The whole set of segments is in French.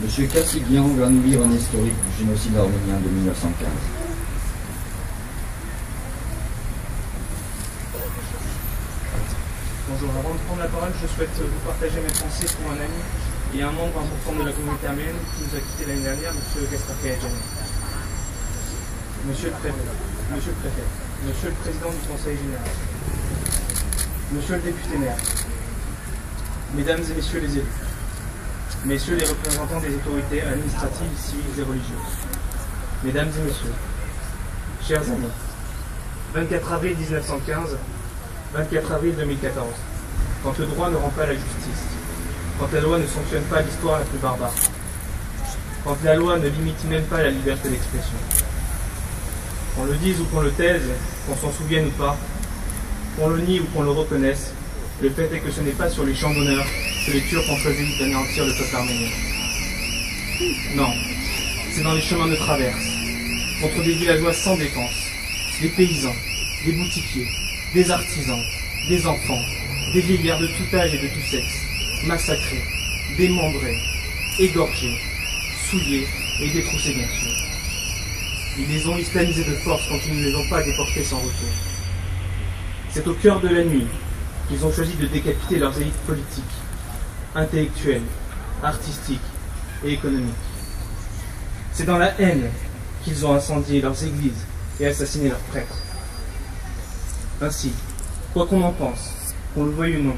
Monsieur Kassighian va nous lire un historique du génocide arménien de 1915. Bonjour, avant de prendre la parole, je souhaite vous partager mes pensées pour un ami et un membre important de la communauté arménienne qui nous a quittés l'année dernière, M. Gaspar Kayadjani. Monsieur le préfet, Monsieur le président du Conseil général, Monsieur le député maire, Mesdames et Messieurs les élus, Messieurs les représentants des autorités administratives, civiles et religieuses, Mesdames et Messieurs, chers amis, 24 avril 1915, 24 avril 2014, quand le droit ne rend pas la justice, quand la loi ne sanctionne pas l'histoire la plus barbare, quand la loi ne limite même pas la liberté d'expression. Qu'on le dise ou qu'on le taise, qu'on s'en souvienne ou pas, qu'on le nie ou qu'on le reconnaisse, le fait est que ce n'est pas sur les champs d'honneur que les Turcs ont choisi d'anéantir le peuple arménien. Non, c'est dans les chemins de traverse, contre des villageois sans défense, des paysans, des boutiquiers, des artisans, des enfants, des vieillards de tout âge et de tout sexe, massacrés, démembrés, égorgés, souillés et détroussés bien sûr. Ils les ont islamisés de force quand ils ne les ont pas déportés sans retour. C'est au cœur de la nuit qu'ils ont choisi de décapiter leurs élites politiques, intellectuelles, artistiques et économiques. C'est dans la haine qu'ils ont incendié leurs églises et assassiné leurs prêtres. Ainsi, quoi qu'on en pense, qu'on le veuille ou non,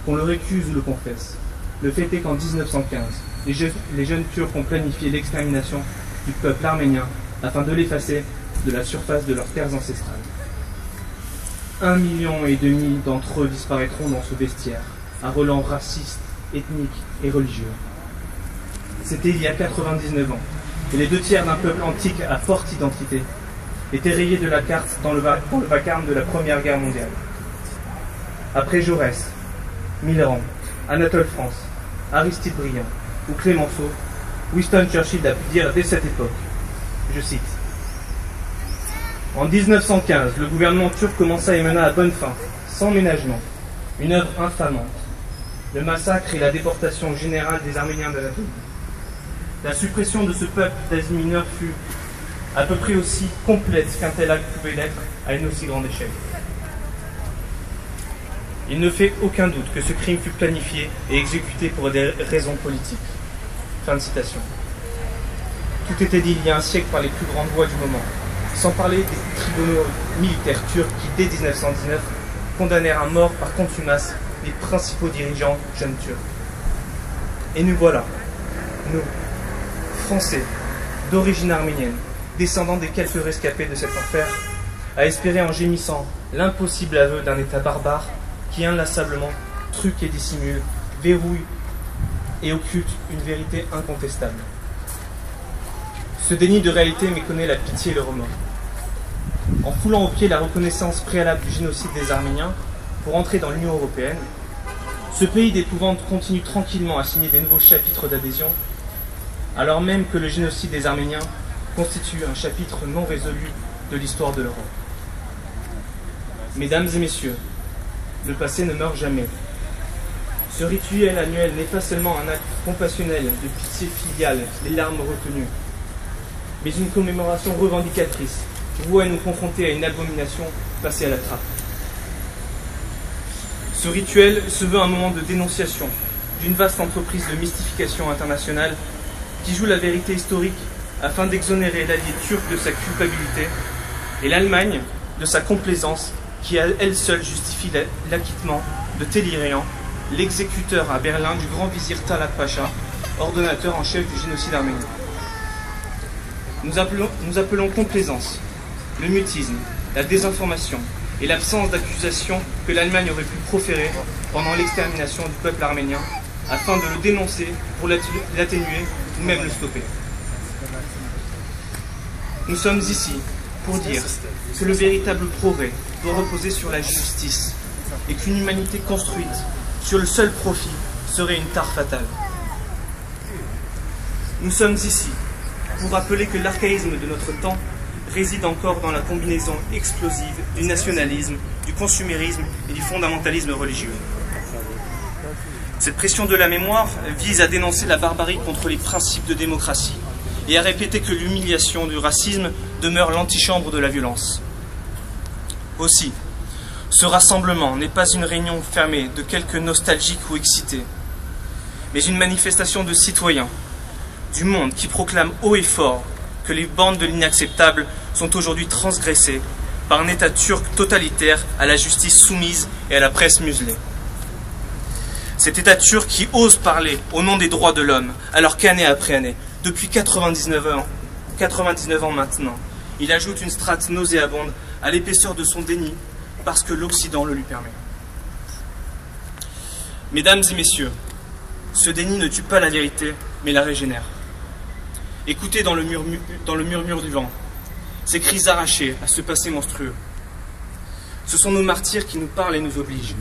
qu'on le récuse ou le confesse, le fait est qu'en 1915, les jeunes Turcs ont planifié l'extermination du peuple arménien afin de l'effacer de la surface de leurs terres ancestrales. 1,5 million d'entre eux disparaîtront dans ce bestiaire, à relents racistes, ethniques et religieux. C'était il y a 99 ans, et les 2 tiers d'un peuple antique à forte identité étaient rayés de la carte dans le vacarme de la Première Guerre mondiale. Après Jaurès, Millerand, Anatole France, Aristide Briand ou Clémenceau, Winston Churchill a pu dire dès cette époque, je cite, « En 1915, le gouvernement turc commença et mena à bonne fin, sans ménagement, une œuvre infamante, le massacre et la déportation générale des Arméniens d'Anatolie. La suppression de ce peuple d'Asie mineure fut à peu près aussi complète qu'un tel acte pouvait l'être à une aussi grande échelle. Il ne fait aucun doute que ce crime fut planifié et exécuté pour des raisons politiques. » Fin de citation. Tout était dit il y a un siècle par les plus grandes voix du moment, sans parler des tribunaux militaires turcs qui, dès 1919, condamnèrent à mort par contumace les principaux dirigeants jeunes turcs. Et nous voilà, nous, Français, d'origine arménienne, descendants des quelques rescapés de cet enfer, à espérer en gémissant l'impossible aveu d'un État barbare qui inlassablement truque et dissimule, verrouille et occulte une vérité incontestable. Ce déni de réalité méconnaît la pitié et le remords. En foulant au pied la reconnaissance préalable du génocide des Arméniens pour entrer dans l'Union européenne, ce pays d'épouvante continue tranquillement à signer des nouveaux chapitres d'adhésion, alors même que le génocide des Arméniens constitue un chapitre non résolu de l'histoire de l'Europe. Mesdames et messieurs, le passé ne meurt jamais. Ce rituel annuel n'est pas seulement un acte compassionnel de pitié filiale, les larmes retenues, mais une commémoration revendicatrice, vouée à nous confronter à une abomination passée à la trappe. Ce rituel se veut un moment de dénonciation d'une vaste entreprise de mystification internationale qui joue la vérité historique afin d'exonérer l'allié turc de sa culpabilité et l'Allemagne de sa complaisance qui à elle seule justifie l'acquittement de Télirian, l'exécuteur à Berlin du grand vizir Talat Pacha, ordonnateur en chef du génocide arménien. Nous appelons complaisance le mutisme, la désinformation et l'absence d'accusation que l'Allemagne aurait pu proférer pendant l'extermination du peuple arménien afin de le dénoncer pour l'atténuer ou même le stopper. Nous sommes ici pour dire que le véritable progrès doit reposer sur la justice et qu'une humanité construite sur le seul profit serait une tare fatale. Nous sommes ici pour rappeler que l'archaïsme de notre temps réside encore dans la combinaison explosive du nationalisme, du consumérisme et du fondamentalisme religieux. Cette pression de la mémoire vise à dénoncer la barbarie contre les principes de démocratie et à répéter que l'humiliation du racisme demeure l'antichambre de la violence. Aussi, ce rassemblement n'est pas une réunion fermée de quelques nostalgiques ou excités, mais une manifestation de citoyens du monde qui proclament haut et fort que les bornes de l'inacceptable sont aujourd'hui transgressées par un État turc totalitaire à la justice soumise et à la presse muselée. Cet État turc qui ose parler au nom des droits de l'homme, alors qu'année après année, depuis 99 ans maintenant, il ajoute une strate nauséabonde à l'épaisseur de son déni, parce que l'Occident le lui permet. Mesdames et messieurs, ce déni ne tue pas la vérité, mais la régénère. Écoutez dans le murmure du vent, ces cris arrachés à ce passé monstrueux. Ce sont nos martyrs qui nous parlent et nous obligent.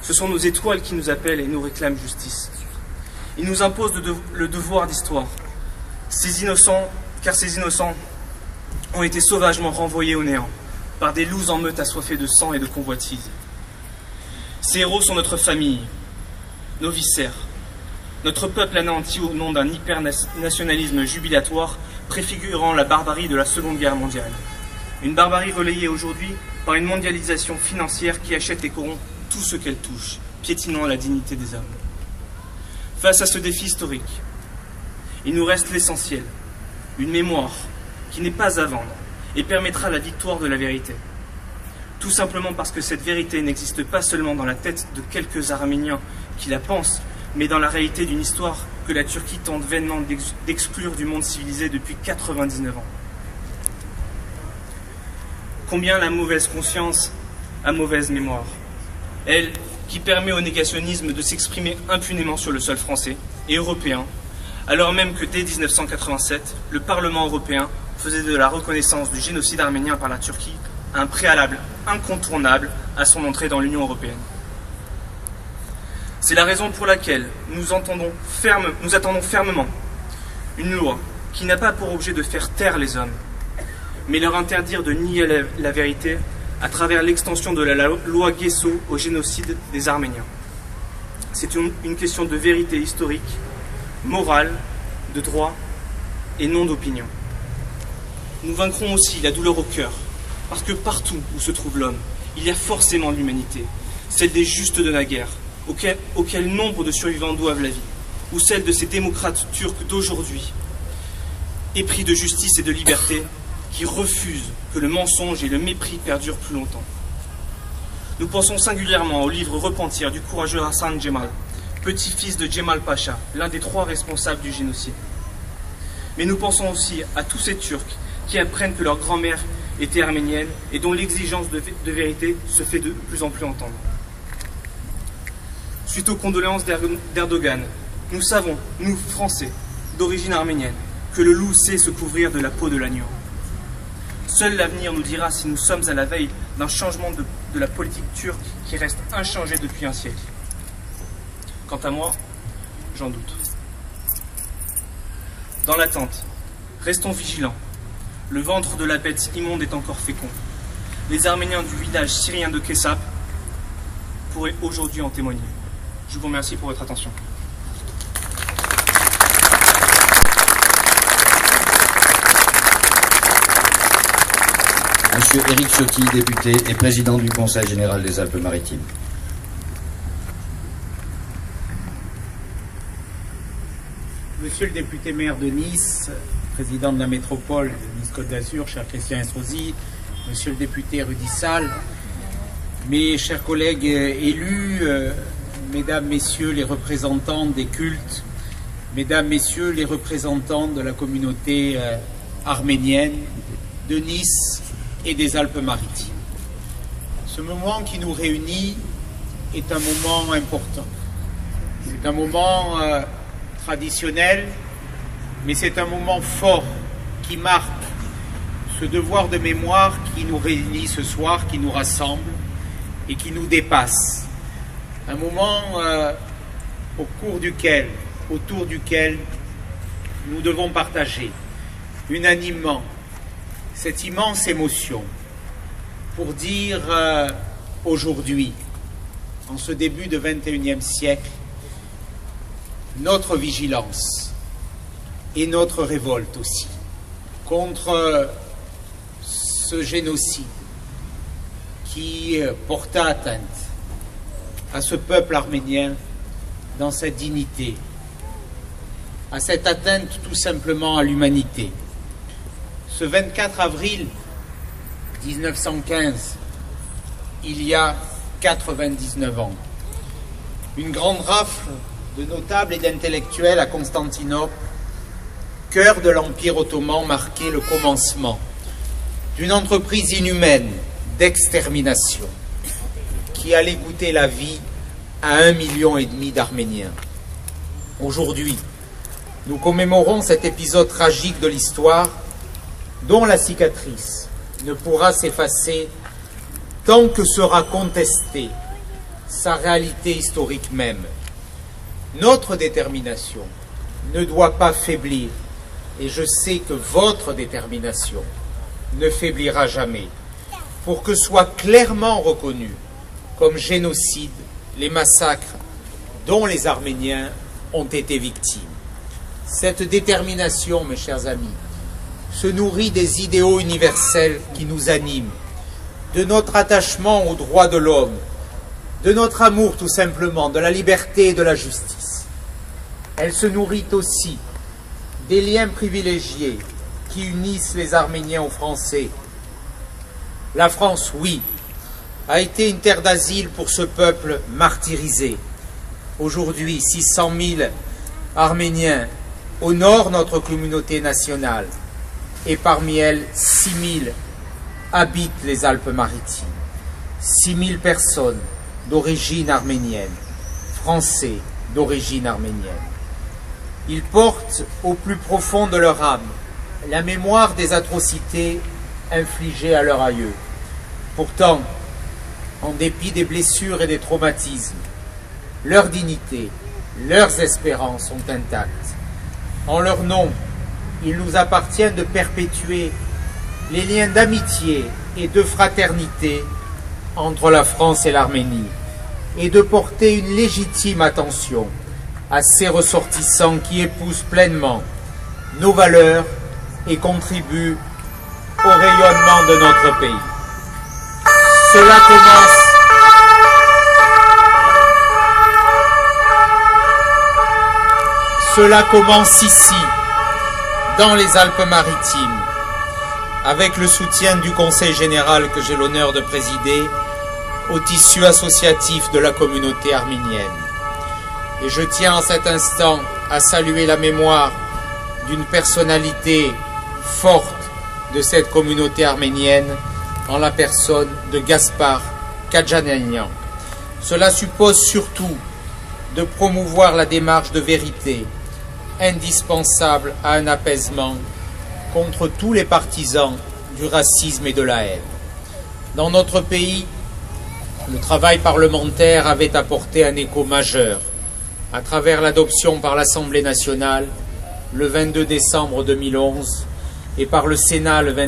Ce sont nos étoiles qui nous appellent et nous réclament justice. Ils nous imposent le devoir d'histoire. Car ces innocents ont été sauvagement renvoyés au néant par des loups en meute assoiffés de sang et de convoitise. Ces héros sont notre famille, nos viscères, notre peuple anéanti au nom d'un hyper-nationalisme jubilatoire préfigurant la barbarie de la Seconde Guerre mondiale. Une barbarie relayée aujourd'hui par une mondialisation financière qui achète et corrompt tout ce qu'elle touche, piétinant la dignité des hommes. Face à ce défi historique, il nous reste l'essentiel, une mémoire qui n'est pas à vendre et permettra la victoire de la vérité. Tout simplement parce que cette vérité n'existe pas seulement dans la tête de quelques Arméniens qui la pensent, mais dans la réalité d'une histoire que la Turquie tente vainement d'exclure du monde civilisé depuis 99 ans. Combien la mauvaise conscience a mauvaise mémoire, elle qui permet au négationnisme de s'exprimer impunément sur le sol français et européen, alors même que dès 1987, le Parlement européen faisait de la reconnaissance du génocide arménien par la Turquie un préalable incontournable à son entrée dans l'Union européenne. C'est la raison pour laquelle nous attendons fermement une loi qui n'a pas pour objet de faire taire les hommes, mais leur interdire de nier la vérité à travers l'extension de la loi Guesso au génocide des Arméniens. C'est une question de vérité historique, morale, de droit et non d'opinion. Nous vaincrons aussi la douleur au cœur, parce que partout où se trouve l'homme, il y a forcément l'humanité, celle des justes de la guerre, auquel nombre de survivants doivent la vie, ou celle de ces démocrates turcs d'aujourd'hui, épris de justice et de liberté, qui refusent que le mensonge et le mépris perdurent plus longtemps. Nous pensons singulièrement au livre Repentir du courageux Hassan Cemal, petit-fils de Cemal Pacha, l'un des 3 responsables du génocide. Mais nous pensons aussi à tous ces Turcs qui apprennent que leur grand-mère était arménienne et dont l'exigence de vérité se fait de plus en plus entendre. Suite aux condoléances d'Erdogan, nous savons, nous Français, d'origine arménienne, que le loup sait se couvrir de la peau de l'agneau. Seul l'avenir nous dira si nous sommes à la veille d'un changement de la politique turque qui reste inchangée depuis un siècle. Quant à moi, j'en doute. Dans l'attente, restons vigilants. Le ventre de la bête immonde est encore fécond. Les Arméniens du village syrien de Kessap pourraient aujourd'hui en témoigner. Je vous remercie pour votre attention. Monsieur Éric Ciotti, député et président du Conseil général des Alpes-Maritimes. Monsieur le député maire de Nice, président de la métropole de Nice-Côte d'Azur, cher Christian Estrosi, monsieur le député Rudy Sall, mes chers collègues élus, mesdames, messieurs les représentants des cultes, mesdames, messieurs les représentants de la communauté arménienne de Nice et des Alpes-Maritimes. Ce moment qui nous réunit est un moment important. C'est un moment traditionnel, mais c'est un moment fort qui marque ce devoir de mémoire qui nous réunit ce soir, qui nous rassemble et qui nous dépasse. Un moment autour duquel nous devons partager unanimement cette immense émotion pour dire aujourd'hui, en ce début de XXIe siècle, notre vigilance et notre révolte aussi contre ce génocide qui porta atteinte à ce peuple arménien dans sa dignité, à cette atteinte tout simplement à l'humanité. Ce 24 avril 1915, il y a 99 ans, une grande rafle de notables et d'intellectuels à Constantinople, cœur de l'Empire ottoman, marquait le commencement d'une entreprise inhumaine d'extermination qui allait goûter la vie à 1,5 million d'Arméniens. Aujourd'hui, nous commémorons cet épisode tragique de l'histoire dont la cicatrice ne pourra s'effacer tant que sera contestée sa réalité historique même. Notre détermination ne doit pas faiblir, et je sais que votre détermination ne faiblira jamais, pour que soient clairement reconnus comme génocide les massacres dont les Arméniens ont été victimes. Cette détermination, mes chers amis, se nourrit des idéaux universels qui nous animent, de notre attachement aux droits de l'homme, de notre amour tout simplement, de la liberté et de la justice. Elle se nourrit aussi des liens privilégiés qui unissent les Arméniens aux Français. La France, oui, a été une terre d'asile pour ce peuple martyrisé. Aujourd'hui, 600 000 Arméniens honorent notre communauté nationale et parmi elles, 6 000 habitent les Alpes-Maritimes. 6 000 personnes d'origine arménienne, Français d'origine arménienne. Ils portent au plus profond de leur âme la mémoire des atrocités infligées à leurs aïeux. Pourtant, en dépit des blessures et des traumatismes, leur dignité, leurs espérances sont intactes. En leur nom, il nous appartient de perpétuer les liens d'amitié et de fraternité entre la France et l'Arménie et de porter une légitime attention à ces ressortissants qui épousent pleinement nos valeurs et contribuent au rayonnement de notre pays. Cela commence ici, dans les Alpes-Maritimes, avec le soutien du Conseil général que j'ai l'honneur de présider au tissu associatif de la communauté arménienne. Et je tiens en cet instant à saluer la mémoire d'une personnalité forte de cette communauté arménienne en la personne de Gaspard Kadjananian. Cela suppose surtout de promouvoir la démarche de vérité, indispensable à un apaisement contre tous les partisans du racisme et de la haine. Dans notre pays, le travail parlementaire avait apporté un écho majeur à travers l'adoption par l'Assemblée nationale le 22 décembre 2011 et par le Sénat le 20